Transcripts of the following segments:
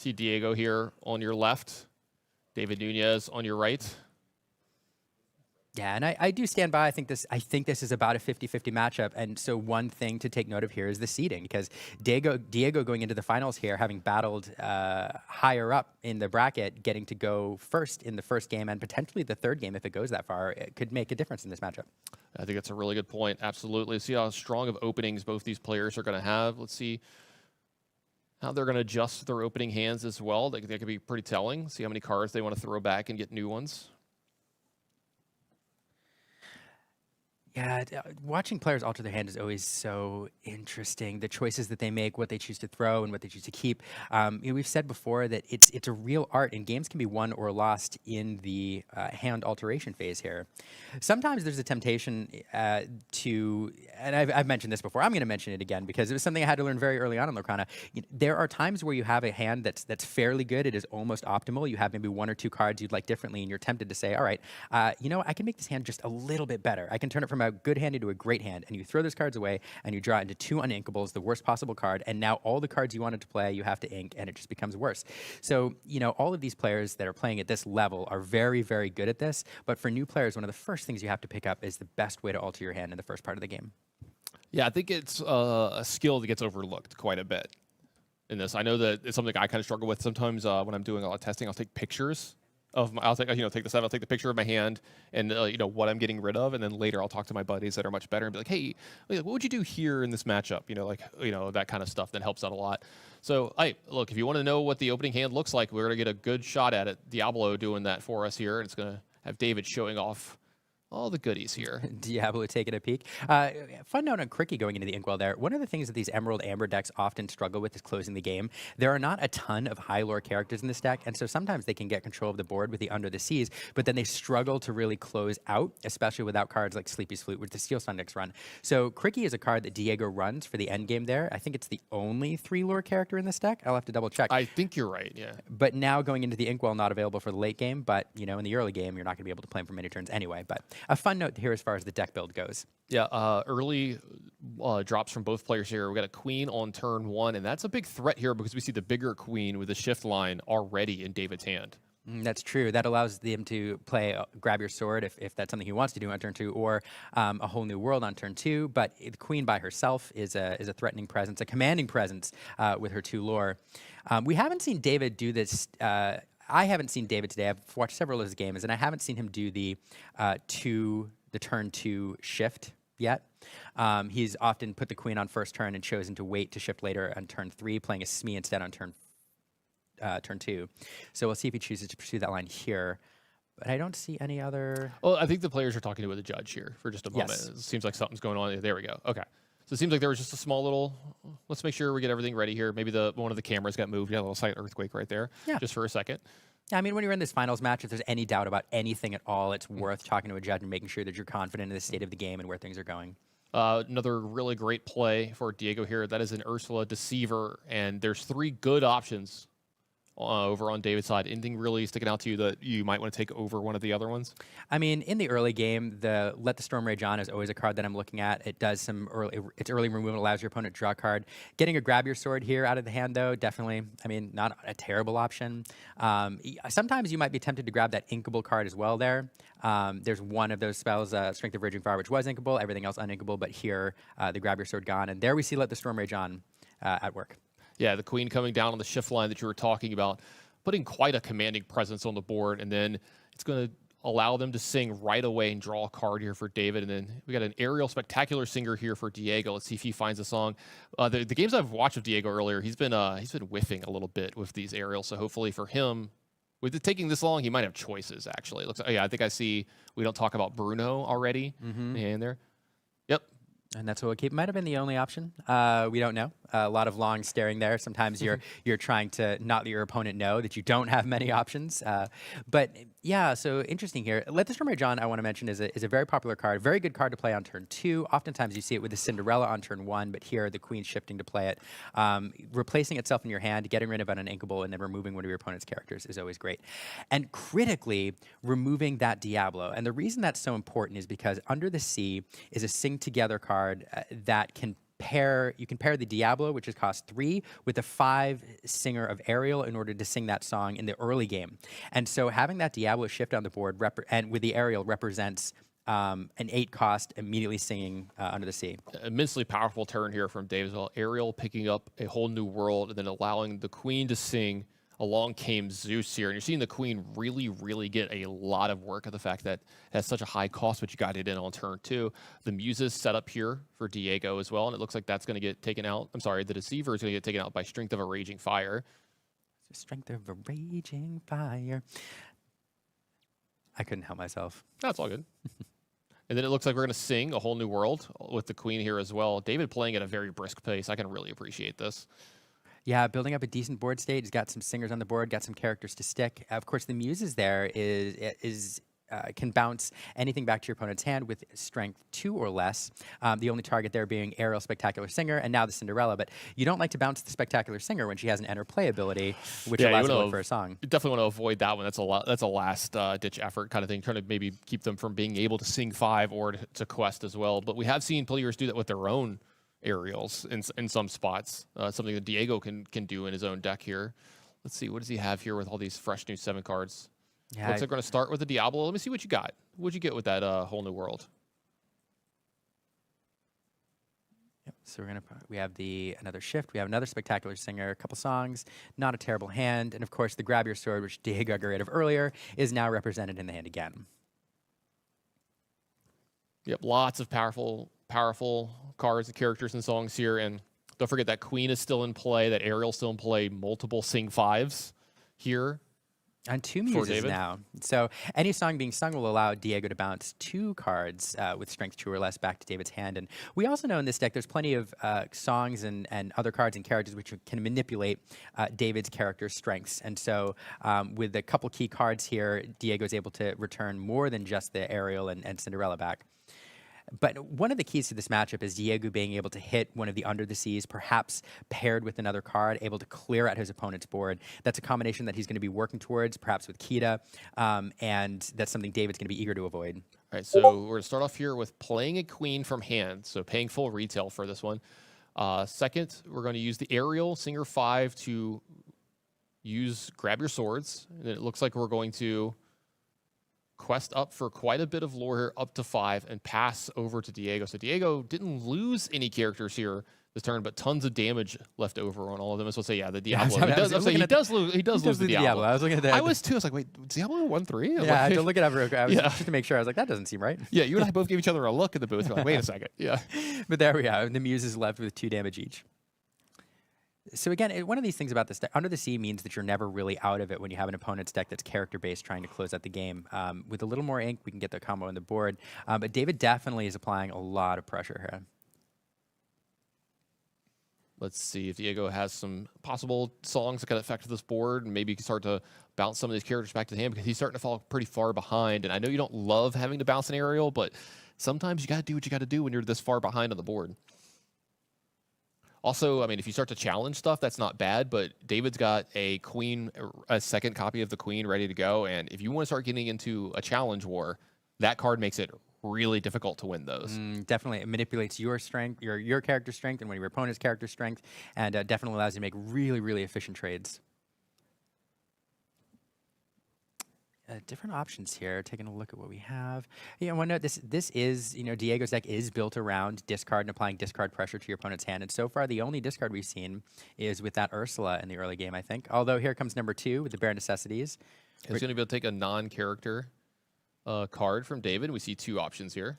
See Diego here on your left, David Nunez on your right. Yeah, and I do stand by. I think this is about a 50-50 matchup. And so one thing to take note of here is the seeding, because Diego going into the finals here, having battled higher up in the bracket, getting to go first in the first game and potentially the third game if it goes that far, it could make a difference in this matchup. I think that's a really good point. Absolutely. See how strong of openings both these players are going to have. Let's see how they're going to adjust their opening hands as well. That could be pretty telling. See how many cards they want to throw back and get new ones. Yeah, watching players alter their hand is always so interesting. The choices that they make, what they choose to throw, and what they choose to keep. We've said before that it's a real art, and games can be won or lost in the hand alteration phase here. Sometimes there's a temptation to, and I've mentioned this before. I'm going to mention it again because it was something I had to learn very early on in Lorcana. There are times where you have a hand that's fairly good. It is almost optimal. You have maybe one or two cards you'd like differently, and you're tempted to say, all right, I can make this hand just a little bit better. I can turn it from a good hand into a great hand, and you throw those cards away and you draw into 2 uninkables, the worst possible card, and now all the cards you wanted to play you have to ink, and it just becomes worse. So all of these players that are playing at this level are very, very good at this, but for new players, one of the first things you have to pick up is the best way to alter your hand in the first part of the game. Yeah, I think it's a skill that gets overlooked quite a bit in this. I know that it's something I kind of struggle with sometimes when I'm doing a lot of testing. I'll take pictures I'll take the set, I'll take the picture of my hand and what I'm getting rid of, and then later I'll talk to my buddies that are much better and be like, hey, what would you do here in this matchup? That kind of stuff that helps out a lot. So, look, if you want to know what the opening hand looks like, we're gonna get a good shot at it. Diablo doing that for us here, and it's gonna have David showing off all the goodies here. Diablo taking a peek. Fun note on Cricky going into the Inkwell there. One of the things that these Emerald Amber decks often struggle with is closing the game. There are not a ton of high lore characters in this deck, and so sometimes they can get control of the board with the Under the Seas, but then they struggle to really close out, especially without cards like Sleepy's Flute, which the Steel Sun decks run. So Cricky is a card that Diego runs for the end game there. I think it's the only 3 lore character in this deck. I'll have to double check. I think you're right, yeah. But now going into the Inkwell, not available for the late game, but in the early game, you're not going to be able to play him for many turns anyway. But a fun note here as far as the deck build goes. Yeah, early drops from both players here. We got a queen on turn 1, and that's a big threat here because we see the bigger queen with the shift line already in David's hand. That's true. That allows them to play grab your sword if that's something he wants to do on turn 2, or a whole new world on turn 2. But the queen by herself is a threatening presence, a commanding presence with her 2 lore. We haven't seen David do this. I haven't seen David today. I've watched several of his games, and I haven't seen him do the turn 2 shift yet. He's often put the queen on first turn and chosen to wait to shift later on turn 3, playing a Smee instead on turn 2. So we'll see if he chooses to pursue that line here. But I don't see any other... Well, I think the players are talking to the judge here for just a moment. Yes. It seems like something's going on. There we go. Okay. So it seems like there was just a small little, let's make sure we get everything ready here. Maybe one of the cameras got moved. We got a little slight earthquake right there, just for a second. Yeah, I mean, when you're in this finals match, if there's any doubt about anything at all, it's worth talking to a judge and making sure that you're confident in the state of the game and where things are going. Another really great play for Diego here. That is an Ursula Deceiver, and there's 3 good options over on David's side. Anything really sticking out to you that you might want to take over one of the other ones? I mean, in the early game, the Let the Storm Rage On is always a card that I'm looking at. It does its early removal allows your opponent to draw a card. Getting a Grab Your Sword here out of the hand, though, definitely, I mean, not a terrible option. Sometimes you might be tempted to grab that inkable card as well there. There's one of those spells, Strength of Raging Fire, which was inkable, everything else uninkable, but here, the Grab Your Sword gone. And there we see Let the Storm Rage On at work. Yeah, the queen coming down on the shift line that you were talking about, putting quite a commanding presence on the board, and then it's going to allow them to sing right away and draw a card here for David. And then we got an aerial spectacular singer here for Diego. Let's see if he finds a song. The games I've watched of Diego earlier, he's been whiffing a little bit with these aerials. So hopefully for him, with it taking this long, he might have choices. Actually, it looks like, I think I see. We don't talk about Bruno already in there. Yep. And that's what might have been the only option. We don't know. A lot of long staring there. Sometimes you're trying to not let your opponent know that you don't have many options. But yeah, so interesting here. Let the Storm Rage On, I want to mention, is a very popular card. Very good card to play on turn 2. Oftentimes you see it with the Cinderella on turn 1, but here the Queen's shifting to play it. Replacing itself in your hand, getting rid of an uninkable, and then removing one of your opponent's characters is always great. And critically, removing that Diablo. And the reason that's so important is because Under the Sea is a sing together card that can you can pair the Diablo, which is cost 3, with the 5 singer of Ariel in order to sing that song in the early game. And so having that Diablo shift on the board and with the Ariel represents an 8 cost immediately singing Under the Sea. Immensely powerful turn here from Dave as well. Ariel picking up a whole new world and then allowing the queen to sing. Along came Zeus here, and you're seeing the queen really, really get a lot of work of the fact that it has such a high cost, but you got it in on turn 2. The Muses set up here for Diego as well, and it looks like that's going to get taken out. I'm sorry, the Deceiver is going to get taken out by Strength of a Raging Fire. Strength of a Raging Fire. I couldn't help myself. That's all good. And then it looks like we're going to sing A Whole New World with the queen here as well. David playing at a very brisk pace. I can really appreciate this. Yeah, building up a decent board state. He's got some singers on the board, got some characters to stick. Of course, the Muses there can bounce anything back to your opponent's hand with strength 2 or less. The only target there being Ariel, Spectacular Singer, and now the Cinderella. But you don't like to bounce the Spectacular Singer when she has an enter play ability, which allows you to look for a song. You definitely want to avoid that one. That's a last ditch effort kind of thing, trying to maybe keep them from being able to sing 5 or to quest as well. But we have seen players do that with their own Ariels in some spots. Something that Diego can do in his own deck here. Let's see, what does he have here with all these fresh new 7 cards? Yeah, Looks like we're going to start with the Diablo. Let me see what you got. What'd you get with that Whole New World? Yep. So we have another shift. We have another Spectacular Singer, a couple songs, not a terrible hand, and of course the Grab Your Sword, which Diego got rid of earlier, is now represented in the hand again. Yep, lots of powerful cards and characters and songs here, and don't forget that Queen is still in play, that Ariel's still in play, multiple sing 5s here. And 2 Muses now. So any song being sung will allow Diego to bounce 2 cards with strength 2 or less back to David's hand. And we also know in this deck there's plenty of songs and other cards and characters which can manipulate David's character's strengths. And so with a couple key cards here, Diego's able to return more than just the Ariel and Cinderella back. But one of the keys to this matchup is Diego being able to hit one of the Under the Seas, perhaps paired with another card, able to clear out his opponent's board. That's a combination that he's going to be working towards, perhaps with Kita, and that's something David's going to be eager to avoid. All right, so we're going to start off here with playing a queen from hand, so paying full retail for this one. Second, we're going to use the Ariel Singer 5 to grab your swords. And it looks like we're going to quest up for quite a bit of lore here, up to 5, and pass over to Diego. So Diego didn't lose any characters here this turn, but tons of damage left over on all of them. So say, yeah, the Diablo. He does lose the Diablo. I was looking at that. I was too. I was like, wait, Diablo 1-3? Yeah, I had to look it up real quick. Just to make sure. I was like, that doesn't seem right. Yeah, you and I both gave each other a look at the booth. We're like, wait a second. Yeah. But there we go. The Muses left with 2 damage each. So again, one of these things about this deck, Under the Sea means that you're never really out of it when you have an opponent's deck that's character-based trying to close out the game. With a little more ink, we can get the combo on the board. But David definitely is applying a lot of pressure here. Let's see if Diego has some possible songs that can affect this board, and maybe you can start to bounce some of these characters back to the hand because he's starting to fall pretty far behind. And I know you don't love having to bounce an Ariel, but sometimes you got to do what you got to do when you're this far behind on the board. Also, I mean, if you start to challenge stuff, that's not bad, but David's got a queen, a second copy of the queen ready to go, and if you want to start getting into a challenge war, that card makes it really difficult to win those. Definitely. It manipulates your strength, your character's strength, and one of your opponent's character's strength, and definitely allows you to make really, really efficient trades. Different options here. Taking a look at what we have. One note: this is Diego's deck is built around discard and applying discard pressure to your opponent's hand. And so far, the only discard we've seen is with that Ursula in the early game, I think. Although here comes number 2 with the Bare Necessities. He's going to be able to take a non-character card from David. We see 2 options here.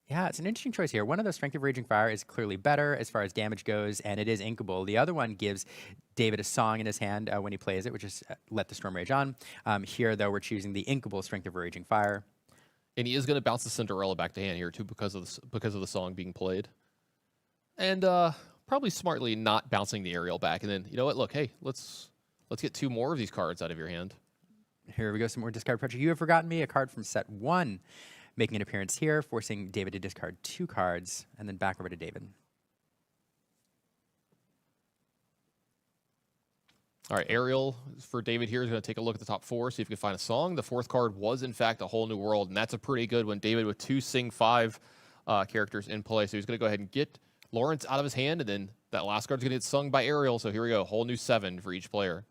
Yeah, it's an interesting choice here. One of those Strength of Raging Fire is clearly better as far as damage goes, and it is inkable. The other one gives David a song in his hand when he plays it, which is Let the Storm Rage On. Here, though, we're choosing the inkable Strength of Raging Fire. And he is going to bounce the Cinderella back to hand here, too, because of the song being played. And probably smartly not bouncing the Ariel back. And then, you know what? Look, hey, let's get 2 more of these cards out of your hand. Here we go, some more discard pressure. You Have Forgotten Me, a card from set 1. Making an appearance here, forcing David to discard 2 cards, and then back over to David. All right, Ariel for David here is going to take a look at the top 4, see if he can find a song. The 4th card was, in fact, A Whole New World, and that's a pretty good one. David with 2 Sing 5 characters in play. So he's going to go ahead and get Lawrence out of his hand, and then that last card's going to get sung by Ariel. So here we go, whole new 7 for each player.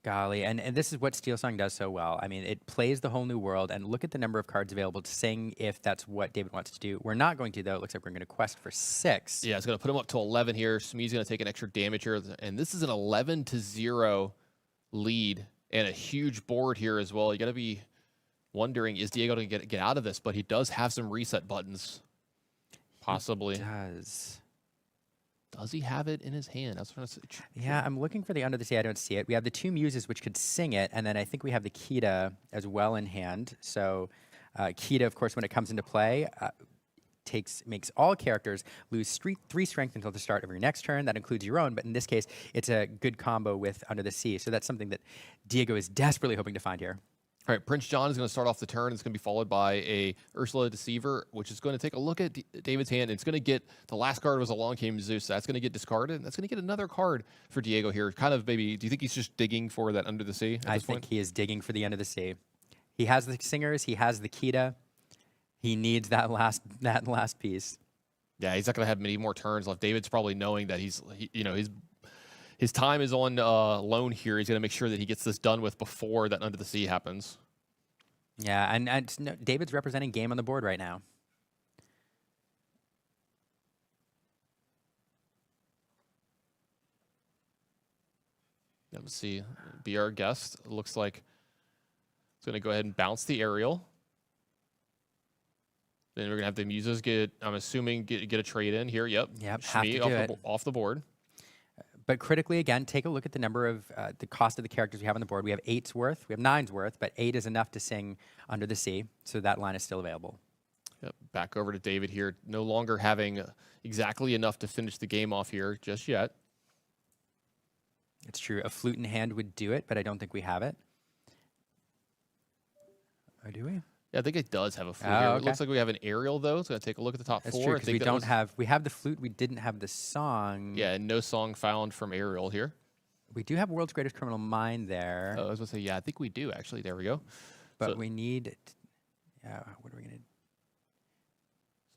Golly, and this is what Steel Song does so well. I mean, it plays the whole new world, and look at the number of cards available to sing if that's what David wants to do. We're not going to, though. It looks like we're going to quest for 6. Yeah, it's going to put him up to 11 here. Smee's going to take an extra damage here, and this is an 11-0 lead and a huge board here as well. You got to be wondering, is Diego going to get out of this? But he does have some reset buttons, possibly. He does. Does he have it in his hand? That's what I'm Yeah, I'm looking for the Under the Sea. I don't see it. We have the 2 Muses, which could sing it, and then I think we have the Kita as well in hand. So Kita, of course, when it comes into play, makes all characters lose 3 strength until the start of your next turn. That includes your own, but in this case, it's a good combo with Under the Sea. So that's something that Diego is desperately hoping to find here. All right, Prince John is going to start off the turn. It's going to be followed by a Ursula Deceiver, which is going to take a look at David's hand. And it's going to get, the last card was Along Came Zeus. So that's going to get discarded. And that's going to get another card for Diego here. Kind of maybe, do you think he's just digging for that Under the Sea at I this think point? he is digging for the Under the Sea. He has the Singers. He has the Kita. He needs that last piece. Yeah, he's not going to have many more turns left. David's probably knowing that his time is on loan here. He's going to make sure that he gets this done with before that Under the Sea happens. Yeah, and no, David's representing game on the board right now. Let's see. Be our guest. It looks like it's going to go ahead and bounce the Aerial. Then we're going to have the Muses get, I'm assuming, get a trade in here. Yep. Yep, Shmi off the board. But critically, again, take a look at the number of the cost of the characters we have on the board. We have 8's worth. We have 9's worth, but 8 is enough to sing Under the Sea, so that line is still available. Yep. Back over to David here. No longer having exactly enough to finish the game off here just yet. It's true. A flute in hand would do it, but I don't think we have it. Or do we? Yeah, I think it does have a flute Oh, here. okay. It looks like we have an Aerial, though. It's going to take a look at the top That's 4. true, I because think we that don't was- have... We have the flute. We didn't have the song. Yeah, and no song found from Aerial here. We do have World's Greatest Criminal Mind there. I was going to say, yeah, I think we do, actually. There we go. But So- we need... Yeah, what are we going to...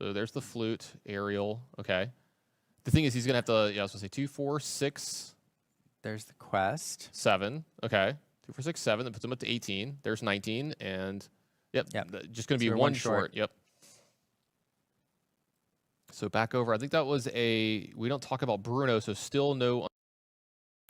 So there's the flute, Aerial. Okay. The thing is, he's going to have to, yeah, I was going to say 2, 4, 6, There's the quest. 7. Okay. 2, 4, 6, 7. That puts him up to 18. There's 19. And, yep, just going to be we're one one short. short. Yep. So back over. I think that was we don't talk about Bruno, so still no.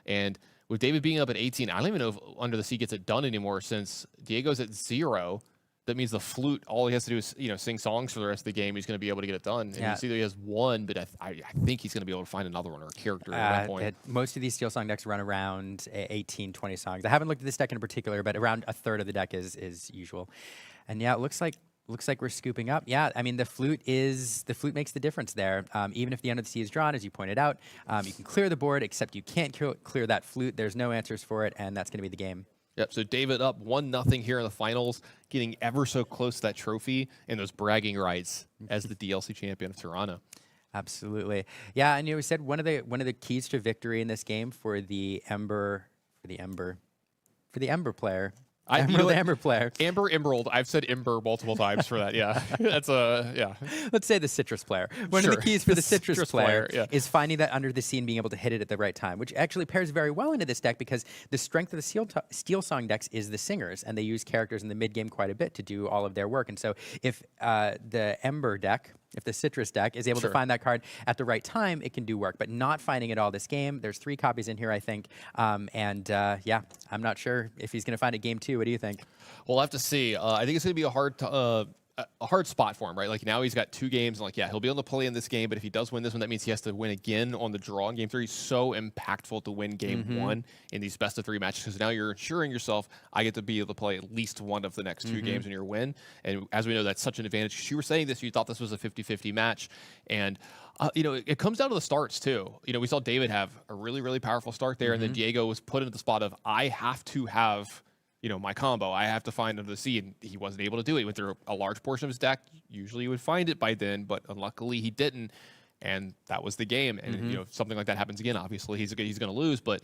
And with David being up at 18, I don't even know if Under the Sea gets it done anymore since Diego's at 0. That means the flute, all he has to do is, sing songs for the rest of the game. He's going to be able to get it done. And Yeah. you see that he has 1, but I think he's going to be able to find another one or a character at that point. Most of these Steel Song decks run around 18, 20 songs. I haven't looked at this deck in particular, but around a third of the deck is usual. And yeah, it looks like we're scooping up. Yeah, I mean the flute makes the difference there. Even if the Under the Sea is drawn, as you pointed out, you can clear the board, except you can't clear that flute. There's no answers for it, and that's going to be the game. Yep, so David up 1-0 here in the finals, getting ever so close to that trophy and those bragging rights as the DLC champion of Toronto. Absolutely. Yeah, and we said one of the keys to victory in this game for the Ember player. The Ember player. Amber Emerald. I've said Ember multiple times for that. Yeah, that's yeah. Let's say the Citrus player. One of Sure. the keys for the Citrus player yeah. is finding that Under the Sea and being able to hit it at the right time, which actually pairs very well into this deck because the strength of the Steel Song decks is the Singers, and they use characters in the mid game quite a bit to do all of their work. And so if the Ember deck, if the Citrus deck is able to find that card at the right time, it can do work. But not finding it all this game, there's 3 copies in here, I think. Yeah, I'm not sure if he's going to find it game 2. What do you think? We'll have to see. I think it's going to be a hard spot for him, right? Like now he's got 2 games, and like he'll be able to play in this game. But if he does win this one, that means he has to win again on the draw in game 3. So impactful to win game 1 in these best of 3 matches because now you're ensuring yourself I get to be able to play at least one of the next 2 games in your win. And as we know, that's such an advantage. You were saying this, you thought this was a 50-50 match, and it comes down to the starts too. We saw David have a really, really powerful start there, and then Diego was put into the spot of I have to have my combo. I have to find Under the Sea, and he wasn't able to do it. He went through a large portion of his deck. Usually he would find it by then, but unluckily he didn't, and that was the game. And if something like that happens again, obviously he's going to lose, but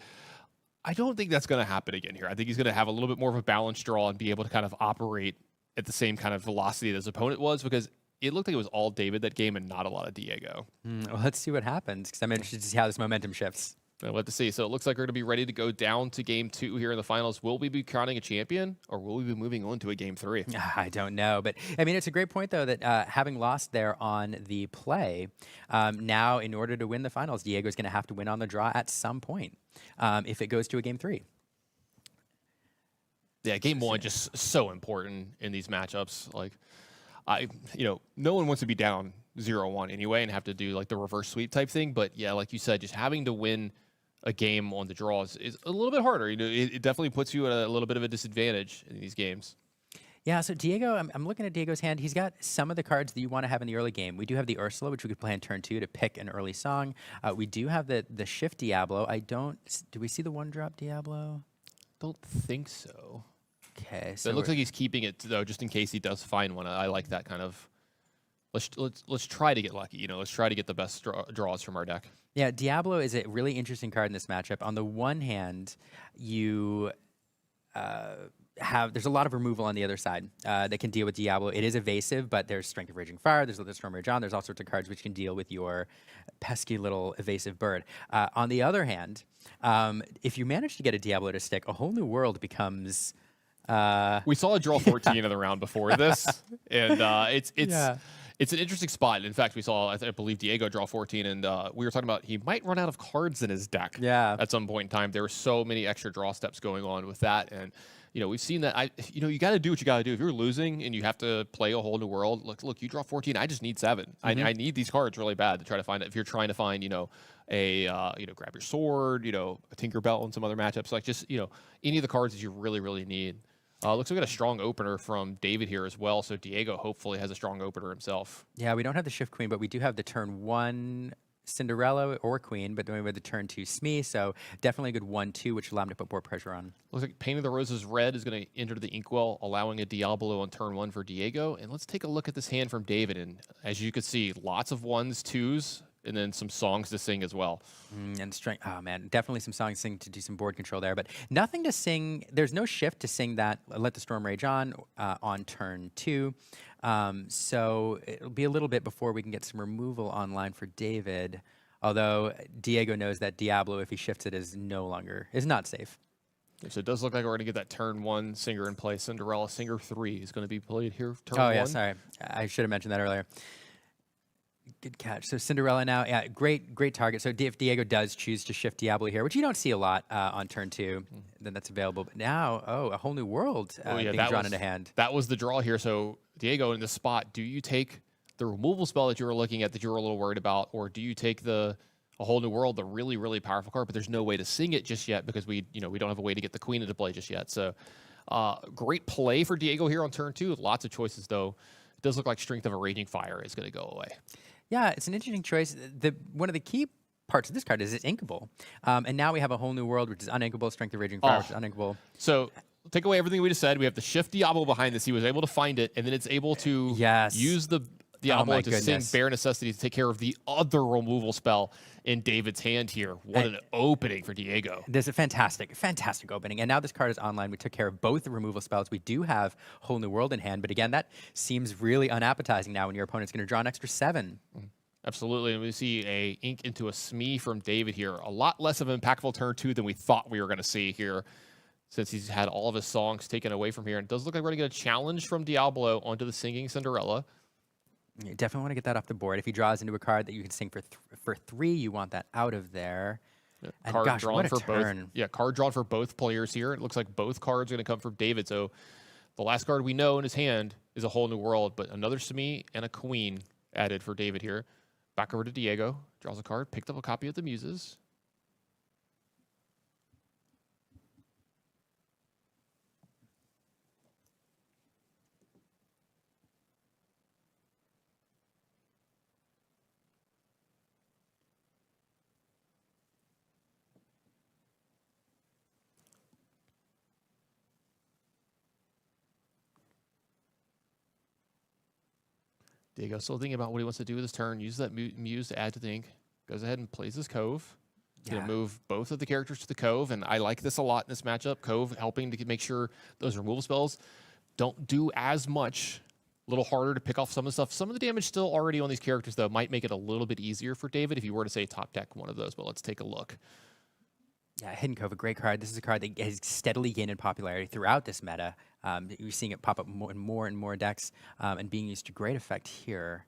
I don't think that's going to happen again here. I think he's going to have a little bit more of a balanced draw and be able to kind of operate at the same kind of velocity that his opponent was, because it looked like it was all David that game and not a lot of Diego. Well, let's see what happens because I'm interested to see how this momentum shifts. We'll have to see. So it looks like we're going to be ready to go down to game 2 here in the finals. Will we be crowning a champion, or will we be moving on to a game 3? I don't know, but I mean, it's a great point though that having lost there on the play, now in order to win the finals, Diego's going to have to win on the draw at some point if it goes to a game 3. Yeah, game 1 just so important in these matchups. Like, no one wants to be down 0-1 anyway and have to do like the reverse sweep type thing. But yeah, like you said, just having to win a game on the draws is a little bit harder. It definitely puts you at a little bit of a disadvantage in these games. Yeah, so Diego, I'm looking at Diego's hand. He's got some of the cards that you want to have in the early game. We do have the Ursula, which we could play in turn 2 to pick an early song. We do have the Shift Diablo. Do we see the 1-drop Diablo? Don't think so. Okay, so it looks like he's keeping it though, just in case he does find one. I like that kind of. Let's try to get lucky. Let's try to get the best draws from our deck. Yeah, Diablo is a really interesting card in this matchup. On the one hand, you there's a lot of removal on the other side that can deal with Diablo. It is evasive, but there's Strength of Raging Fire, there's the Storm Rage On, there's all sorts of cards which can deal with your pesky little evasive bird. On the other hand, if you manage to get a Diablo to stick, a whole new world becomes. We saw a draw 14 in the round before this, and Yeah. It's an interesting spot. In fact, we saw, I believe, Diego draw 14, and we were talking about he might run out of cards in his deck at some point in time. There were so many extra draw steps going on with that, and we've seen that. You got to do what you got to do. If you're losing and you have to play a whole new world, look, you draw 14. I just need 7. I need these cards really bad to try to find it. If you're trying to find, a grab your sword, a Tinkerbell and some other matchups, like just any of the cards that you really, really need. Looks like we got a strong opener from David here as well, so Diego hopefully has a strong opener himself. Yeah, we don't have the Shift Queen, but we do have the turn 1 Cinderella or Queen, but then we have the turn 2 Smee, so definitely a good 1-2, which will allow him to put more pressure on. Looks like Painting the Roses Red is going to enter the Inkwell, allowing a Diablo on turn 1 for Diego. And let's take a look at this hand from David, and as you can see, lots of 1s, 2s, and then some songs to sing as well. And strength. Oh man, definitely some songs to sing to do some board control there, but nothing to sing. There's no shift to sing that. Let the Storm Rage on turn 2. So it'll be a little bit before we can get some removal online for David. Although Diego knows that Diablo, if he shifts it, is not safe. So it does look like we're going to get that turn 1 singer in play. Cinderella singer 3 is going to be played here. Turn 1. Yeah, sorry, I should have mentioned that earlier. Good catch. So Cinderella now, yeah, great target. So if Diego does choose to shift Diablo here, which you don't see a lot on turn 2, then that's available. But now, a whole new world being drawn into hand. That was the draw here. So Diego, in this spot, do you take the removal spell that you were looking at that you were a little worried about, or do you take a whole new world, the really, really powerful card, but there's no way to sing it just yet because we don't have a way to get the queen into play just yet. So great play for Diego here on turn 2. Lots of choices, though. It does look like Strength of a Raging Fire is going to go away. Yeah, it's an interesting choice. One of the key parts of this card is it's inkable. And now we have a whole new world, which is uninkable, Strength of Raging Fire, which is uninkable. So take away everything we just said. We have the Shift Diablo behind this. He was able to find it, and then it's able to use the Diablo to sing Bare Necessity to take care of the other removal spell in David's hand here. What an opening for Diego. There's a fantastic opening. And now this card is online. We took care of both the removal spells. We do have Whole New World in hand. But again, that seems really unappetizing now when your opponent's going to draw an extra 7. Absolutely. And we see a ink into a Smee from David here. A lot less of an impactful turn 2 than we thought we were going to see here, since he's had all of his songs taken away from here. And it does look like we're going to get a challenge from Diablo onto the singing Cinderella. You definitely want to get that off the board. If he draws into a card that you can sing for 3, you want that out of there. Yeah, and card gosh, drawn what a for turn. both. Yeah, card drawn for both players here. It looks like both cards are going to come from David. So the last card we know in his hand is a Whole New World, but another Smee and a Queen added for David here. Back over to Diego. Draws a card, picked up a copy of the Muses. Diego still thinking about what he wants to do with his turn. Uses that Muse to add to the ink. Goes ahead and plays his Cove. He's going to move both of the characters to the Cove, and I like this a lot in this matchup. Cove helping to make sure those removal spells don't do as much A little harder to pick off some of the stuff. Some of the damage still already on these characters, though, might make it a little bit easier for David if you were to say top deck one of those. But let's take a look. Yeah, Hidden Cove, a great card. This is a card that has steadily gained in popularity throughout this meta. You're seeing it pop up more and more decks and being used to great effect here.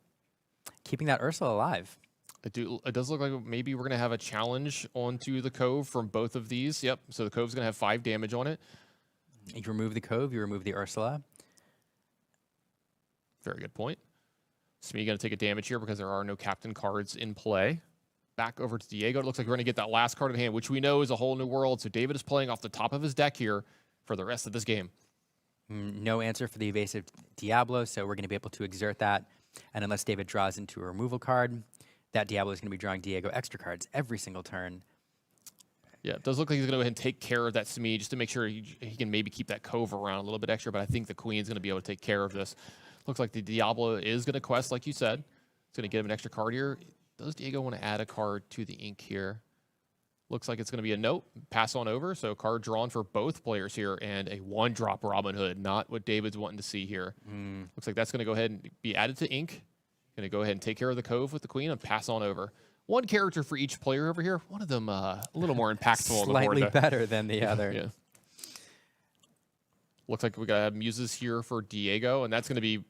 Keeping that Ursula alive. It does look like maybe we're going to have a challenge onto the Cove from both of these. Yep, so the Cove's going to have 5 damage on it. You remove the Cove, you remove the Ursula. Very good point. Smee going to take a damage here because there are no captain cards in play. Back over to Diego. It looks like we're going to get that last card in hand, which we know is a whole new world. So David is playing off the top of his deck here for the rest of this game. No answer for the evasive Diablo, so we're going to be able to exert that. And unless David draws into a removal card, that Diablo is going to be drawing Diego extra cards every single turn. Yeah, it does look like he's going to go ahead and take care of that Smee just to make sure he can maybe keep that Cove around a little bit extra, but I think the Queen's going to be able to take care of this. Looks like the Diablo is going to quest, like you said. It's going to get him an extra card here. Does Diego want to add a card to the ink here? Looks like it's going to be a note. Pass on over. So card drawn for both players here and a 1-drop Robin Hood. Not what David's wanting to see here. Looks like that's going to go ahead and be added to ink. Going to go ahead and take care of the Cove with the Queen and pass on over. 1 character for each player over here. One of them a little more impactful on the board. Slightly better than the other. Yeah. Looks like we got to have Muses here for Diego, and that's going to be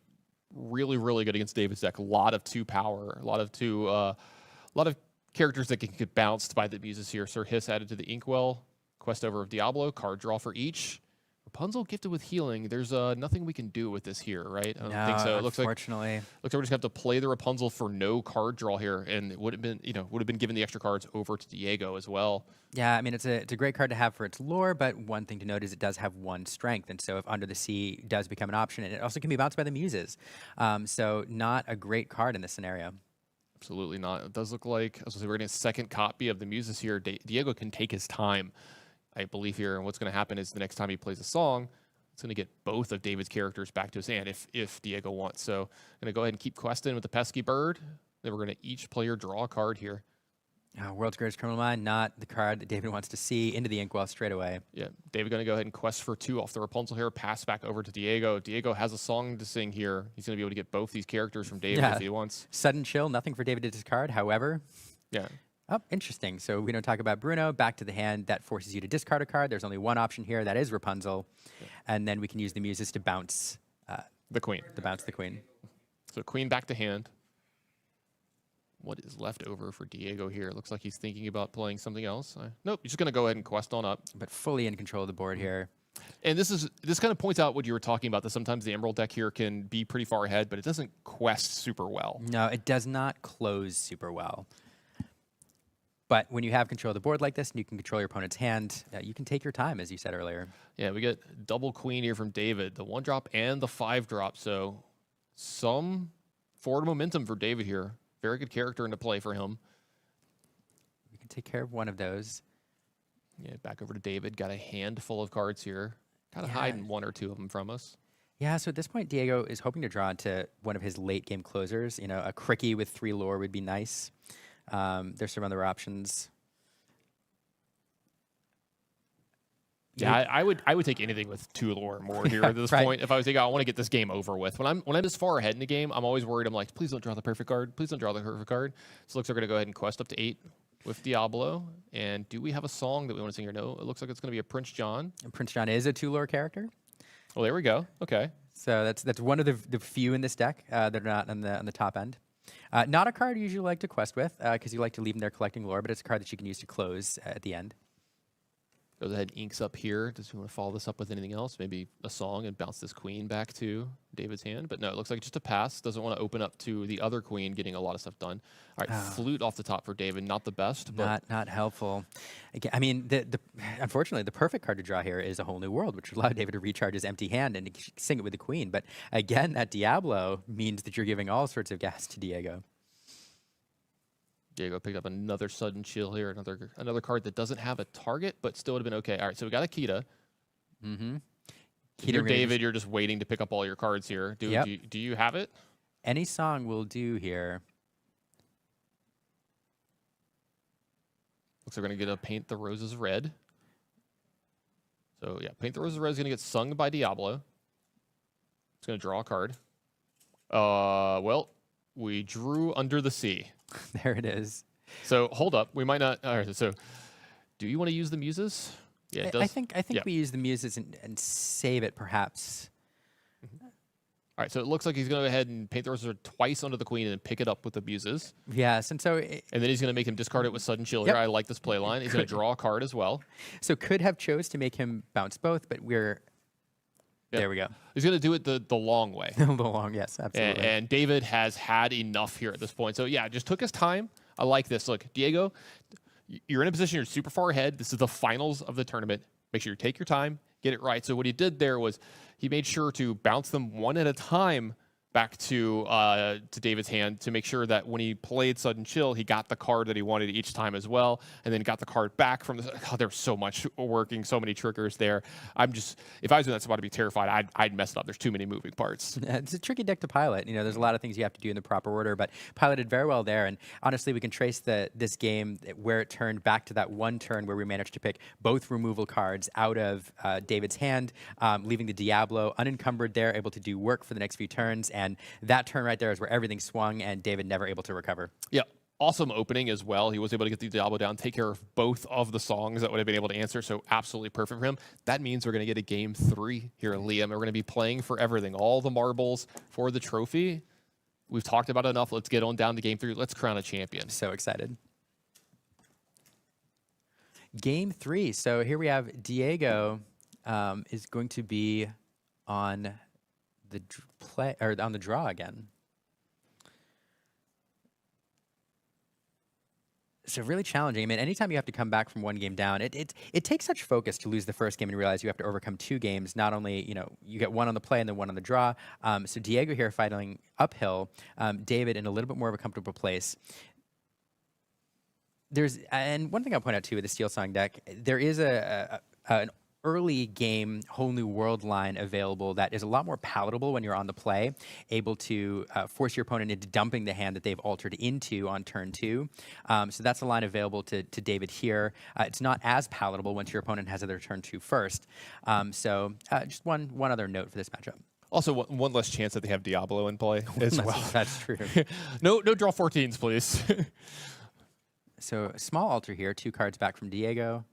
really, really good against David's deck. A lot of 2 power, a lot of characters that can get bounced by the Muses here. Sir Hiss added to the Inkwell. Quest over of Diablo. Card draw for each. Rapunzel gifted with healing. There's nothing we can do with this here, right? I don't think so. It looks like we're just going to have to play the Rapunzel for no card draw here, and it would have been given the extra cards over to Diego as well. Yeah, I mean it's a great card to have for its lore, but one thing to note is it does have 1 strength, and so if Under the Sea does become an option, and it also can be bounced by the Muses, so not a great card in this scenario. Absolutely not. It does look like we're getting a second copy of the Muses here. Diego can take his time, I believe here, and what's going to happen is the next time he plays a song, it's going to get both of David's characters back to his hand if Diego wants. So I'm going to go ahead and keep questing with the pesky bird. Then we're going to each player draw a card here. World's Greatest Criminal Mind, not the card that David wants to see into the Inkwell straight away. Yeah, David going to go ahead and quest for 2 off the Rapunzel here, pass back over to Diego. If Diego has a song to sing here, he's going to be able to get both these characters from David if he wants. Sudden chill, nothing for David to discard, however. Yeah. Oh, interesting. So we don't talk about Bruno. Back to the hand. That forces you to discard a card. There's only 1 option here. That is Rapunzel. Yeah. And then we can use the Muses to bounce the Queen. To bounce the Queen. So Queen back to hand. What is left over for Diego here? Looks like he's thinking about playing something else. Nope, he's just going to go ahead and quest on up. But fully in control of the board here. And this kind of points out what you were talking about, that sometimes the Emerald deck here can be pretty far ahead, but it doesn't quest super well. No, it does not close super well. But when you have control of the board like this and you can control your opponent's hand, you can take your time, as you said earlier. Yeah, we get double Queen here from David, the 1-drop and the 5-drop. So some forward momentum for David here. Very good character into play for him. We can take care of one of those. Yeah, back over to David. Got a handful of cards here. Kind of hiding 1 or 2 of them from us. Yeah, so at this point, Diego is hoping to draw into one of his late game closers. You know, a Cricky with 3 lore would be nice. There's some other options. Yeah, I would take anything with 2 lore or more here at this point. If I was thinking, I want to get this game over with. When I'm this far ahead in the game, I'm always worried. I'm like, please don't draw the perfect card. Please don't draw the perfect card. So it looks like we're going to go ahead and quest up to 8 with Diablo. And do we have a song that we want to sing here? No, it looks like it's going to be a Prince John. And Prince John is a 2 lore character. Well, there we go. Okay. So that's one of the few in this deck that are not on the top end. Not a card you usually like to quest with because you like to leave them there collecting lore, but it's a card that you can use to close at the end. Goes ahead and inks up here. Does he want to follow this up with anything else? Maybe a song and bounce this Queen back to David's hand. But no, it looks like just a pass. Doesn't want to open up to the other Queen getting a lot of stuff done. All right, Flute off the top for David. Not the best. But not helpful. Again, I mean, unfortunately, the perfect card to draw here is A Whole New World, which would allow David to recharge his empty hand and sing it with the Queen. But again, that Diablo means that you're giving all sorts of gas to Diego. Diego picked up another sudden chill here, another card that doesn't have a target, but still would have been okay. All right, so we got a Kita. Mm-hmm. You're David, you're just waiting to pick up all your cards here. Do you have it? Any song will do here. Looks like we're going to get a Paint the Roses Red. So, yeah, Paint the Roses Red is going to get sung by Diablo. It's going to draw a card. Well, we drew Under the Sea. There it is. So hold up, we might not. All right, so do you want to use the muses? Yeah, it does. I think Yeah. we use the muses and save it perhaps. All right, so it looks like he's going to go ahead and paint the roses twice onto the queen and then pick it up with the muses. Yes, and so And then he's going to make him discard it with sudden chill Yep. here. I like this play line. He's going to draw a card as well. so could have chose to make him bounce both, but we're Yep. there we go. He's going to do it the long way. A little long, yes, absolutely. And David has had enough here at this point. So yeah, just took his time. I like this. Look, Diego, you're in a position, you're super far ahead. This is the finals of the tournament. Make sure you take your time, get it right. So what he did there was he made sure to bounce them one at a time back to David's hand to make sure that when he played Sudden Chill, he got the card that he wanted each time as well, and then got the card back from the. God, there's so much working, so many triggers there. If I was doing that spot, I'd be terrified. I'd mess it up. There's too many moving parts. It's a tricky deck to pilot. There's a lot of things you have to do in the proper order, but piloted very well there. And honestly, we can trace this game where it turned back to that one turn where we managed to pick both removal cards out of David's hand, leaving the Diablo unencumbered there, able to do work for the next few turns. And that turn right there is where everything swung, and David never able to recover. Yeah. Awesome opening as well. He was able to get the Diablo down, take care of both of the songs that would have been able to answer. So absolutely perfect for him. That means we're going to get a game 3 here, Liam. We're going to be playing for everything, all the marbles for the trophy. We've talked about it enough. Let's get on down to game 3. Let's crown a champion. So excited. Game 3. So here we have Diego is going to be on the on the draw again. So really challenging. I mean, anytime you have to come back from one game down, it takes such focus to lose the first game and realize you have to overcome 2 games. Not only, you get one on the play and then one on the draw. So Diego here fighting uphill, David in a little bit more of a comfortable place. And one thing I'll point out too with the Steel Song deck, there is an early game whole new world line available that is a lot more palatable when you're on the play, able to force your opponent into dumping the hand that they've altered into on turn 2. So that's a line available to David here. It's not as palatable once your opponent has their turn 2 first. So just one other note for this matchup. Also, one less chance that they have Diablo in play as well. That's true. No draw 14s, please. So a small alter here, 2 cards back from Diego.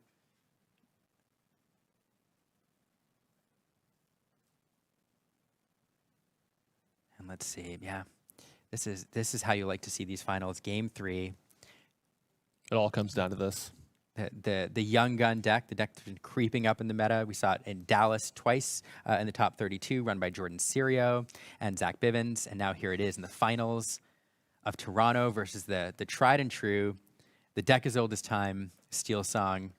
And let's see, yeah, this is how you like to see these finals. Game 3. It all comes down to this. The young gun deck, the deck that's been creeping up in the meta. We saw it in Dallas twice in the top 32, run by Jordan Serio and Zach Bivens, and now here it is in the finals of Toronto versus the tried and true, the deck as old as time, Steel Song,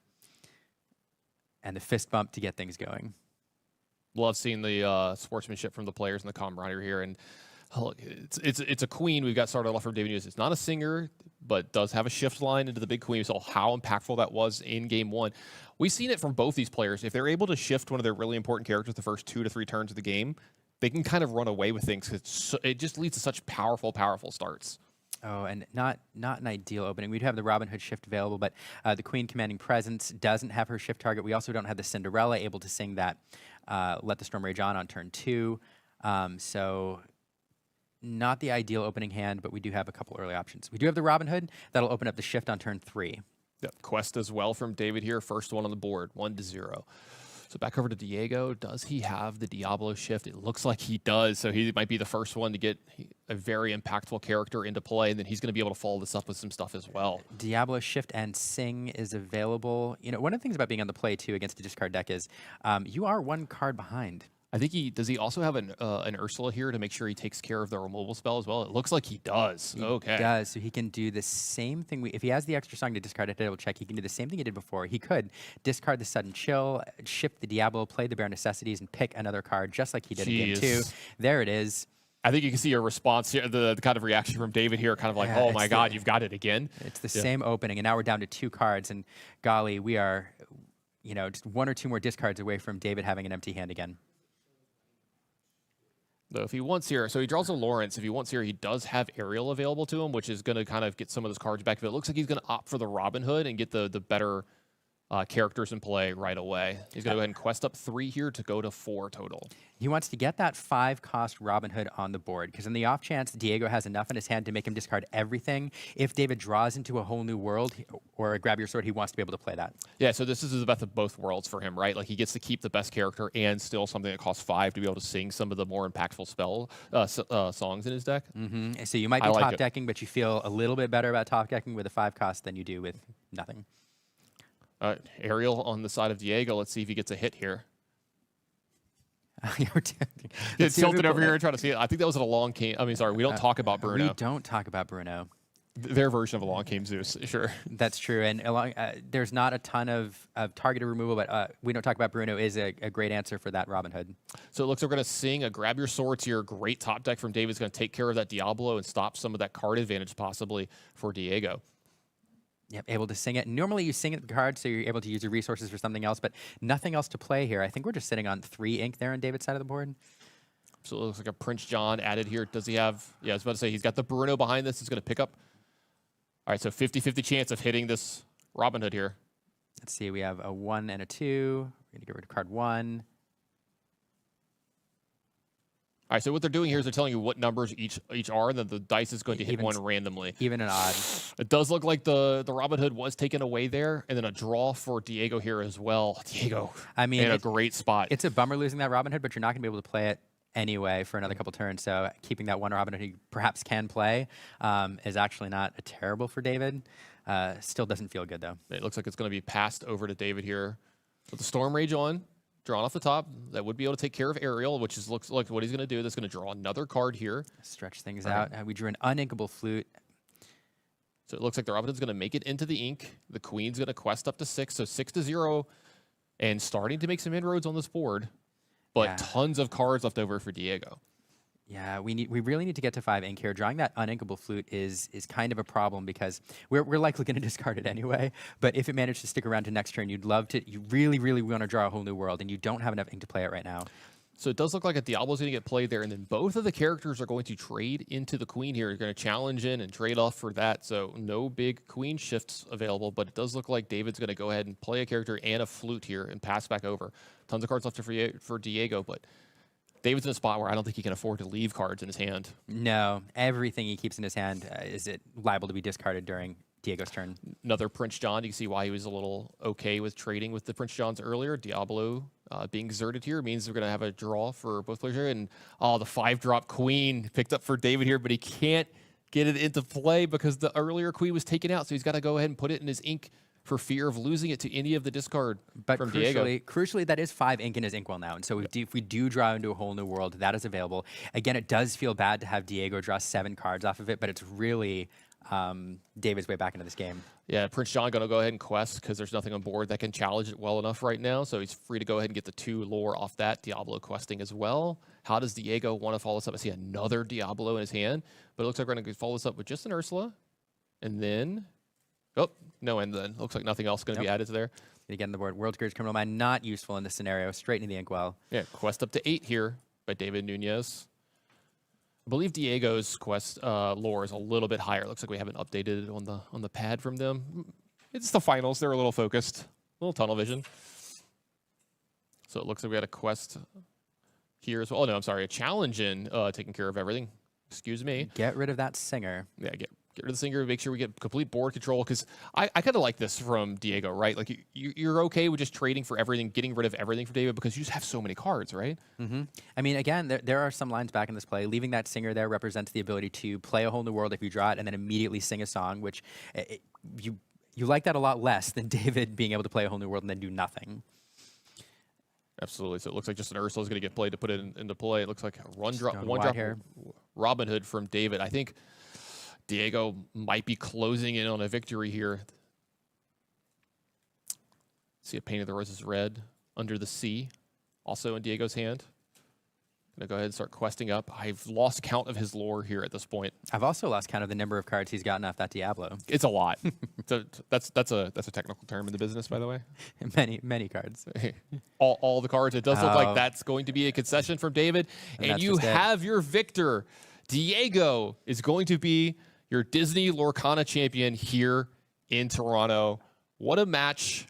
and the fist bump to get things going. Love seeing the sportsmanship from the players and the camaraderie here. And look, it's a queen we've got started off from David Nunez. It's not a singer, but does have a shift line into the big queen. We saw how impactful that was in game 1. We've seen it from both these players. If they're able to shift one of their really important characters the first 2 to 3 turns of the game, they can kind of run away with things. It just leads to such powerful starts. Oh, and not an ideal opening. We'd have the Robin Hood shift available, but the Queen Commanding Presence doesn't have her shift target. We also don't have the Cinderella able to sing that Let the Storm Rage on turn 2. So not the ideal opening hand, but we do have a couple early options. We do have the Robin Hood. That'll open up the shift on turn 3. Yep. Quest as well from David here. First one on the board, 1-0. So back over to Diego. Does he have the Diablo shift? It looks like he does. So he might be the first one to get a very impactful character into play, and then he's going to be able to follow this up with some stuff as well. Diablo shift and sing is available. One of the things about being on the play too against a discard deck is you are 1 card behind. I think does he also have an Ursula here to make sure he takes care of the removal spell as well? It looks like he does. Okay. He does. So he can do the same thing. If he has the extra song to discard a double check, he can do the same thing he did before. He could discard the Sudden Chill, shift the Diablo, play the Bare Necessities, and pick another card just like he did in game 2. There it is. I think you can see your response here, the kind of reaction from David here, kind of like, oh my God, you've got it again. It's the same opening, and now we're down to 2 cards, and golly, we are, just 1 or 2 more discards away from David having an empty hand again. So if he wants here, so he draws a Lawrence. If he wants here, he does have Ariel available to him, which is going to kind of get some of those cards back. But it looks like he's going to opt for the Robin Hood and get the better characters in play right away. He's going to go ahead and quest up 3 here to go to 4 total. He wants to get that 5-cost Robin Hood on the board, because in the off chance Diego has enough in his hand to make him discard everything, if David draws into a whole new world or grab your sword, he wants to be able to play that. Yeah, so this is the best of both worlds for him, right? Like, he gets to keep the best character and still something that costs 5 to be able to sing some of the more impactful songs in his deck. So you might be I like top it. decking, but you feel a little bit better about top decking with a 5-cost than you do with nothing. Ariel on the side of Diego. Let's see if he gets a hit here. Let's It's see what we tilted over pull- here and trying to see it. I think that was a long game. I mean, sorry, we don't talk about Bruno. We don't talk about Bruno. Their version of a long game Zeus, sure. That's true, and there's not a ton of targeted removal, but we don't talk about Bruno is a great answer for that Robin Hood. So it looks like we're going to sing a grab your swords here. Great top deck from David's going to take care of that Diablo and stop some of that card advantage possibly for Diego. Yep, able to sing it. Normally you sing it the card, so you're able to use your resources for something else, but nothing else to play here. I think we're just sitting on 3 ink there on David's side of the board. So it looks like a Prince John added here. Does he have... Yeah, I was about to say, he's got the Bruno behind this. He's going to pick up... All right, so 50-50 chance of hitting this Robin Hood here. Let's see, we have a 1 and a 2. We're going to get rid of card 1. All right, so what they're doing here is they're telling you what numbers each are, and then the dice is going to hit Even one randomly. Even an odd. It does look like the Robin Hood was taken away there, and then a draw for Diego here as well. Diego, I mean, in a great spot. It's a bummer losing that Robin Hood, but you're not going to be able to play it anyway for another couple turns. So keeping that one Robin Hood you perhaps can play is actually not terrible for David. Still doesn't feel good, though. It looks like it's going to be passed over to David here with the Storm Rage on. Drawn off the top, that would be able to take care of Ariel, which is looks like what he's going to do. That's going to draw another card here. Stretch things out. We drew an uninkable flute. So it looks like the Robin Hood's going to make it into the ink. The Queen's going to quest up to 6, so 6-0, and starting to make some inroads on this board. But Yeah. tons of cards left over for Diego. Yeah, we really need to get to 5 ink here. Drawing that uninkable flute is kind of a problem because we're likely going to discard it anyway. But if it managed to stick around to next turn, you'd love to. You really want to draw a whole new world, and you don't have enough ink to play it right now. So it does look like a Diablo's going to get played there, and then both of the characters are going to trade into the Queen here. You're going to challenge in and trade off for that. So no big Queen shifts available, but it does look like David's going to go ahead and play a character and a flute here and pass back over. Tons of cards left for Diego, but David's in a spot where I don't think he can afford to leave cards in his hand. No, everything he keeps in his hand is it liable to be discarded during Diego's turn. Another Prince John. You can see why he was a little okay with trading with the Prince Johns earlier. Diablo being exerted here means we're going to have a draw for both players here. And the 5-drop Queen picked up for David here, but he can't get it into play because the earlier Queen was taken out. So he's got to go ahead and put it in his ink for fear of losing it to any of the discard But from Diego. crucially, that is 5 ink in his inkwell now. And so if we do draw into a whole new world, that is available. Again, it does feel bad to have Diego draw 7 cards off of it, but it's really David's way back into this game. Yeah, Prince John going to go ahead and quest because there's nothing on board that can challenge it well enough right now. So he's free to go ahead and get the 2 lore off that. Diablo questing as well. How does Diego want to follow this up? I see another Diablo in his hand, but it looks like we're going to follow this up with just an Ursula. And then, and then looks like nothing else going to be added to there. Again, the board, World Scourge Criminal Mind, not useful in this scenario. Straight into the inkwell. Yeah, quest up to 8 here by David Nunez. I believe Diego's quest lore is a little bit higher. Looks like we haven't updated it on the pad from them. It's the finals. They're a little focused, a little tunnel vision. So it looks like we had a quest here as well. Oh, no, I'm sorry. A challenge in taking care of everything. Excuse me. Get rid of that singer. Yeah, get rid of the singer. Make sure we get complete board control because I kind of like this from Diego, right? Like you're okay with just trading for everything, getting rid of everything for David because you just have so many cards, right? I mean, again, there are some lines back in this play. Leaving that singer there represents the ability to play a whole new world if you draw it and then immediately sing a song, which you like that a lot less than David being able to play a whole new world and then do nothing. Absolutely. So it looks like just an Ursula is going to get played to put it into play. It looks like a one drop here. Robin Hood from David. I think Diego might be closing in on a victory here. See a Paint of the Roses red under the sea, also in Diego's hand. Gonna go ahead and start questing up. I've lost count of his lore here at this point. I've also lost count of the number of cards he's gotten off that Diablo. It's a lot. So that's a technical term in the business, by the way. many cards. all the cards. It does look like that's going to be a concession from David, and you have your victor. Diego is going to be your Disney Lorcana champion here in Toronto. What a match.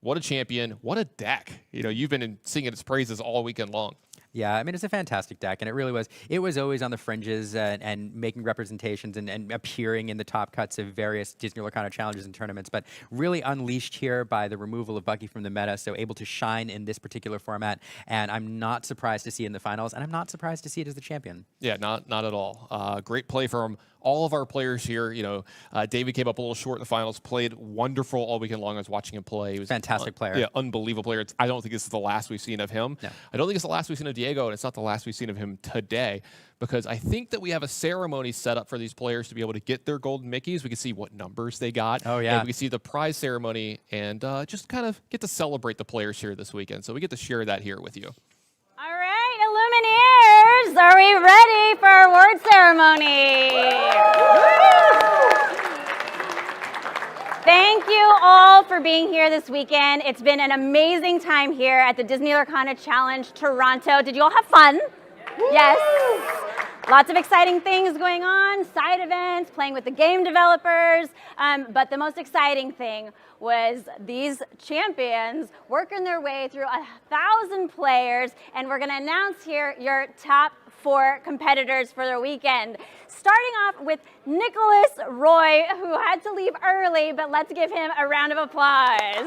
What a champion. What a deck. You've been singing its praises all weekend long. Yeah, I mean, it's a fantastic deck, and it really was. It was always on the fringes and making representations and appearing in the top cuts of various Disney Lorcana challenges and tournaments, but really unleashed here by the removal of Bucky from the meta, so able to shine in this particular format. And I'm not surprised to see it in the finals, and I'm not surprised to see it as the champion. Yeah, not at all. Great play from all of our players here. David came up a little short in the finals, played wonderful all weekend long. I was watching him play. He was Fantastic player. Yeah, unbelievable player. I don't think this is the last we've seen of him. No. I don't think it's the last we've seen of Diego, and it's not the last we've seen of him today, because I think that we have a ceremony set up for these players to be able to get their golden Mickeys. We can see what numbers they got. Oh, yeah. And we can see the prize ceremony and just kind of get to celebrate the players here this weekend. So we get to share that here with you. All right, Illumineers, are we ready for our award ceremony? Thank you all for being here this weekend. It's been an amazing time here at the Disney Lorcana Challenge Toronto. Did you all have fun? Yes. Lots of exciting things going on, side events, playing with the game developers. But the most exciting thing was these champions working their way through 1,000 players. And we're going to announce here your top 4 competitors for the weekend. Starting off with Nicholas Roy, who had to leave early, but let's give him a round of applause.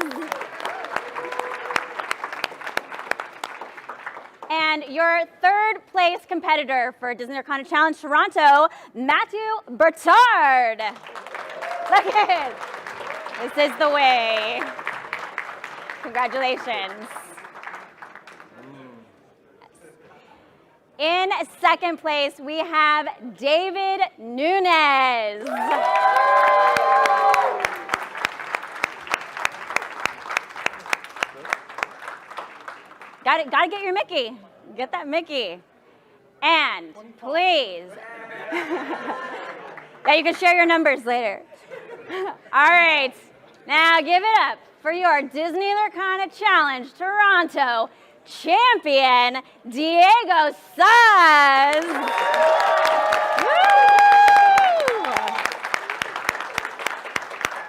And your 3rd place competitor for Disney Lorcana Challenge Toronto, Matthew Bertard. Look at it. This is the way. Congratulations. In 2nd place, we have David Nunez. Gotta get your Mickey. Get that Mickey. And please. Yeah, you can share your numbers later. All right. Now give it up for your Disney Lorcana Challenge Toronto champion, Diego Saz. Woo!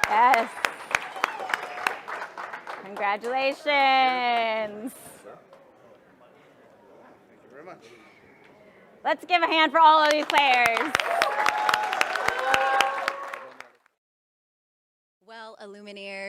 Yes. Congratulations. Thank you very much. Let's give a hand for all of these players. Well, Illuminaires.